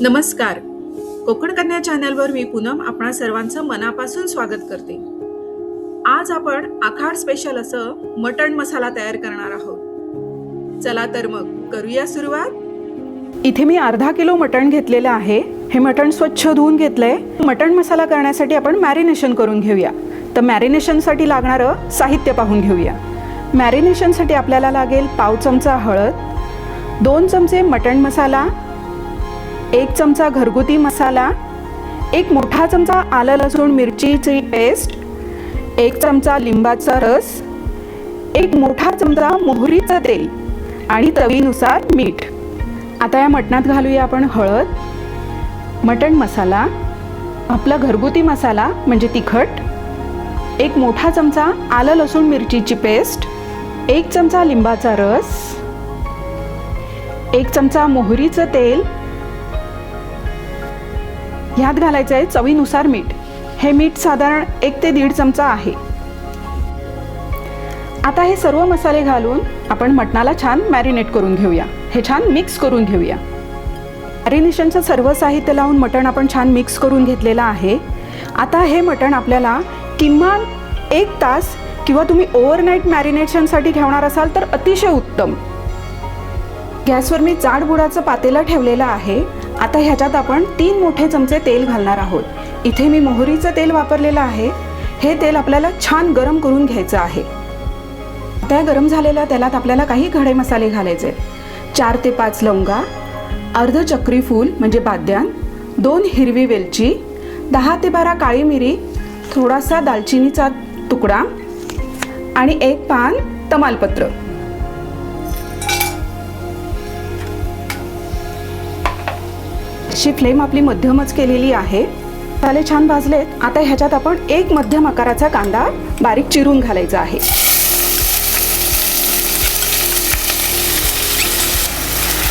नमस्कार. कोकण कन्या चॅनलवर मी पूनम आपणा सर्वांचं मनापासून स्वागत करते. आज आपण आखाड स्पेशल असं मटण मसाला तयार करणार आहोत. चला तर मग करूया सुरुवात. इथे मी अर्धा किलो मटण घेतलेलं आहे. हे मटण स्वच्छ धुवून घेतलंय. मटण मसाला करण्यासाठी आपण मॅरिनेशन करून घेऊया. तर मॅरिनेशनसाठी लागणारं साहित्य पाहून घेऊया. मॅरिनेशनसाठी आपल्याला लागेल पाव चमचा हळद, 2 चमचे मटण मसाला, 1 चमचा घरगुती मसाला, 1 मोठा चमचा आलं लसूण मिरचीची पेस्ट, 1 चमचा लिंबाचा रस, 1 मोठा चमचा मोहरीचं तेल आणि चवीनुसार मीठ. आता या मटणात घालूया आपण हळद, मटण मसाला, आपला घरगुती मसाला म्हणजे तिखट, 1 मोठा चमचा आलं लसूण मिरचीची पेस्ट, 1 चमचा लिंबाचा रस, 1 चमचा मोहरीचं तेल. ह्यात घालायचं आहे चवीनुसार मीठ. हे मीठ साधारण 1 ते 1.5 चमचा आहे. आता हे सर्व मसाले घालून आपण मटणाला छान मॅरिनेट करून घेऊया. हे छान मिक्स करून घेऊया. मॅरिनेशनचं सर्व साहित्य लावून मटण आपण छान मिक्स करून घेतलेलं आहे. आता हे मटण आपल्याला किमान 1 तास किंवा तुम्ही ओव्हरनाईट मॅरिनेशनसाठी ठेवणार असाल तर अतिशय उत्तम. गॅसवर मी जाड बुडाचं पातेलं ठेवलेलं आहे. आता ह्याच्यात आपण 3 मोठे चमचे तेल घालणार आहोत. इथे मी मोहरीचं तेल वापरलेलं आहे. हे तेल आपल्याला छान गरम करून घ्यायचं आहे. त्या गरम झालेल्या तेलात आपल्याला काही खडे मसाले घालायचे. 4 ते 5 लवंगा, अर्ध चक्री फूल म्हणजे बाद्यान, 2 हिरवी वेलची, 10 ते 12 काळी मिरी, थोडासा दालचिनीचा तुकडा आणि 1 पान तमालपत्र. अशी फ्लेम आपली मध्यमच केलेली आहे. मसाले छान भाजलेत. आता ह्याच्यात आपण 1 मध्यम आकाराचा कांदा बारीक चिरून घालायचा आहे.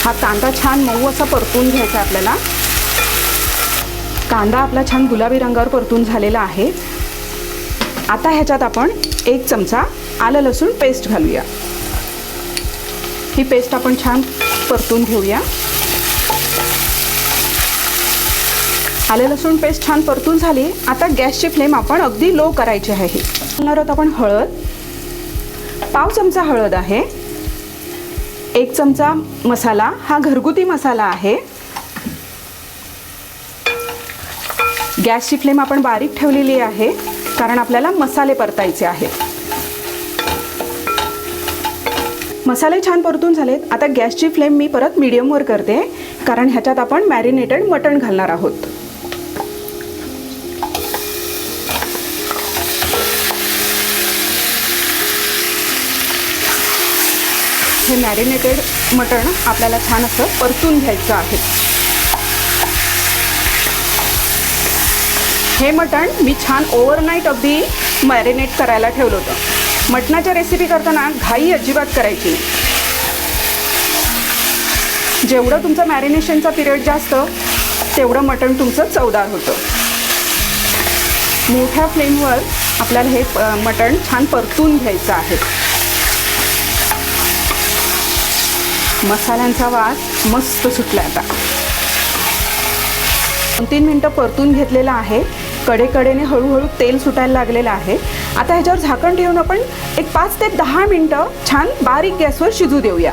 हा कांदा छान मऊ असा परतून घ्यायचा आपल्याला. कांदा आपला छान गुलाबी रंगावर परतून झालेला आहे. आता ह्याच्यात आपण 1 चमचा आलं लसूण पेस्ट घालूया. ही पेस्ट आपण छान परतून घेऊया. आलं लसूण पेस्ट छान परतून झाली. आता गॅसची फ्लेम आपण अगदी लो करायची आहे. घालणार आहोत आपण हळद. पाव चमचा हळद आहे. 1 चमचा मसाला, हा घरगुती मसाला आहे. गॅसची फ्लेम आपण बारीक ठेवलेली आहे कारण आपल्याला मसाले परतायचे आहेत. मसाले छान परतून झालेत. आता गॅसची फ्लेम मी परत मीडियमवर करते कारण ह्याच्यात आपण मॅरिनेटेड मटण घालणार आहोत. हे मॅरिनेटेड मटण आपल्याला छान असं परतून घ्यायचं आहे. हे मटण मी छान ओव्हरनाईट अगदी मॅरिनेट करायला ठेवलं होतं. मटणाच्या रेसिपी करताना घाई अजिबात करायची नाही. जेवढं तुमचं मॅरिनेशनचा पिरियड जास्त तेवढं मटण तुमचं चवदार होतं. मोठ्या फ्लेमवर आपल्याला हे मटण छान परतून घ्यायचं आहे. मसाल्यांचा वास मस्त सुटला. आता 2-3 मिनटं परतून घेतलेलं आहे. कडेकडेने हळूहळू तेल सुटायला लागलेलं आहे. आता ह्याच्यावर झाकण ठेवून आपण 5 ते 10 मिनटं छान बारीक गॅसवर शिजू देऊया.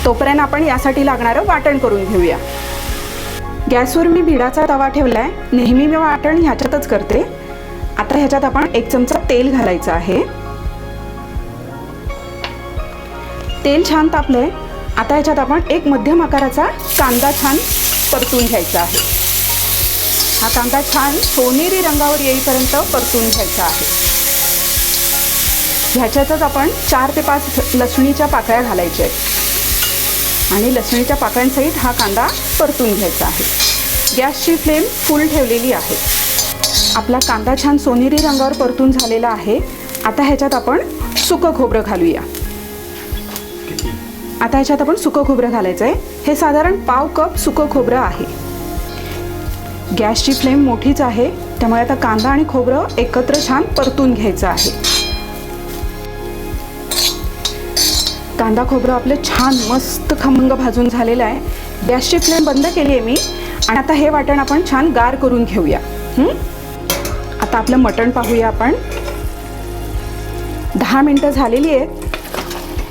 तोपर्यंत आपण यासाठी लागणारं वाटण करून घेऊया. गॅसवर मी भिडाचा तवा ठेवला आहे. नेहमी मी वाटण ह्याच्यातच करते. आता ह्याच्यात आपण 1 चमचा तेल घालायचं आहे. तेल छान तापलंय. आता ह्याच्यात आपण 1 मध्यम आकाराचा कांदा छान परतून घ्यायचा आहे. हा कांदा छान सोनेरी रंगावर येईपर्यंत परतून घ्यायचा आहे. ह्याच्यातच आपण 4 ते 5 लसणीच्या पाकळ्या घालायच्या आहेत आणि लसणीच्या पाकळ्यांसहित हा कांदा परतून घ्यायचा आहे. गॅसची फ्लेम फुल ठेवलेली आहे. आपला कांदा छान सोनेरी रंगावर परतून झालेला आहे. आता ह्याच्यात आपण सुकं खोबरं घालूया. आता ह्याच्यात आपण सुकं खोबरं घालायचं आहे. हे साधारण पाव कप सुकं खोबरं आहे. गॅसची फ्लेम मोठीच आहे त्यामुळे आता कांदा आणि खोबरं एकत्र छान परतून घ्यायचं आहे. कांदा खोबरं आपलं छान मस्त खमंग भाजून झालेलं आहे. गॅसची फ्लेम बंद केली आहे मी आणि आता हे वाटण आपण छान गार करून घेऊया. आता आपलं मटण पाहूया आपण. 10 मिनटं झालेली आहेत.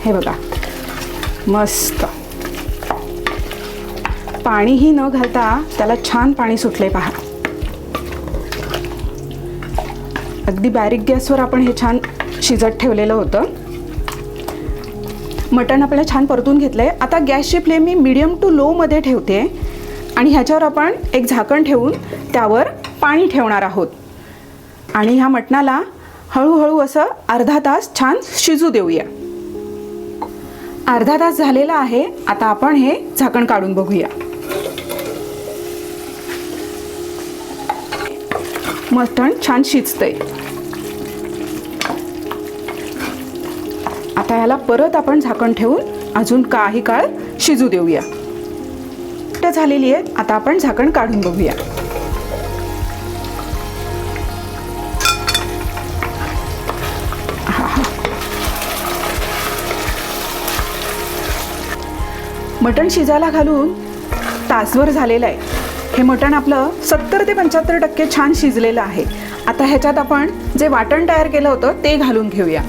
हे बघा, मस्त पाणीही न घालता त्याला छान पाणी सुटले पहा. अगदी बारीक गॅसवर आपण हे छान शिजत ठेवलेलं होतं. मटण आपल्याला छान परतून घेतलं आहे. आता गॅसची फ्लेम मी मीडियम टू लोमध्ये ठेवते आणि ह्याच्यावर आपण एक झाकण ठेवून त्यावर पाणी ठेवणार आहोत आणि ह्या मटणाला हळूहळू असं अर्धा तास छान शिजू देऊया. अर्धा तास झालेला आहे. आता आपण हे झाकण काढून बघूया. मटण छान शिजतंय. आता ह्याला परत आपण झाकण ठेवून अजून काही काळ शिजू देऊया. झालेली आहे. आता आपण झाकण काढून बघूया. मटण शिजायला घालून तासभर झालेलं आहे. हे मटण आपलं 70 ते 75% छान शिजलेलं आहे. आता ह्याच्यात आपण जे वाटण तयार केलं होतं ते घालून घेऊया.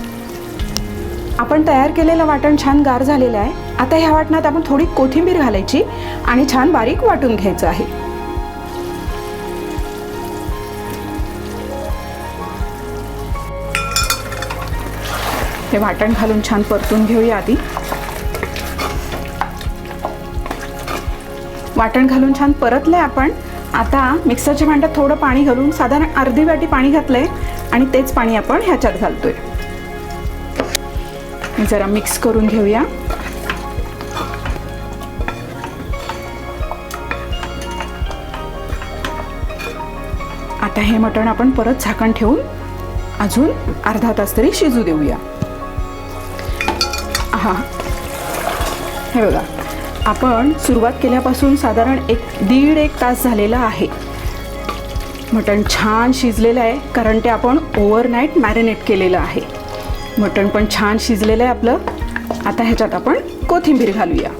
आपण तयार केलेलं वाटण छान गार झालेलं आहे. आता ह्या वाटणात आपण थोडी कोथिंबीर घालायची आणि छान बारीक वाटून घ्यायचं आहे. हे वाटण घालून छान परतून घेऊया. आधी वाटण घालून छान परतलंय आपण. आता मिक्सरच्या भांड्यात थोडं पाणी घालून साधारण अर्धी वाटी पाणी घातलंय आणि तेच पाणी आपण ह्याच्यात घालतोय. जरा मिक्स करून घेऊया. आता हे मटण आपण परत झाकण ठेवून अजून अर्धा तास तरी शिजू देऊया. हे बघा, आपण सुरुवात केल्यापासून साधारण 1-1.5 तास झालेला आहे. मटण छान शिजलेलं आहे कारण ते आपण ओव्हरनाईट मॅरिनेट केलेलं आहे. मटण पण छान शिजलेलं आहे आपलं. आता ह्याच्यात आपण कोथिंबीर घालूया.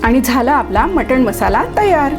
आणि झाला आपला मटण मसाला तयार.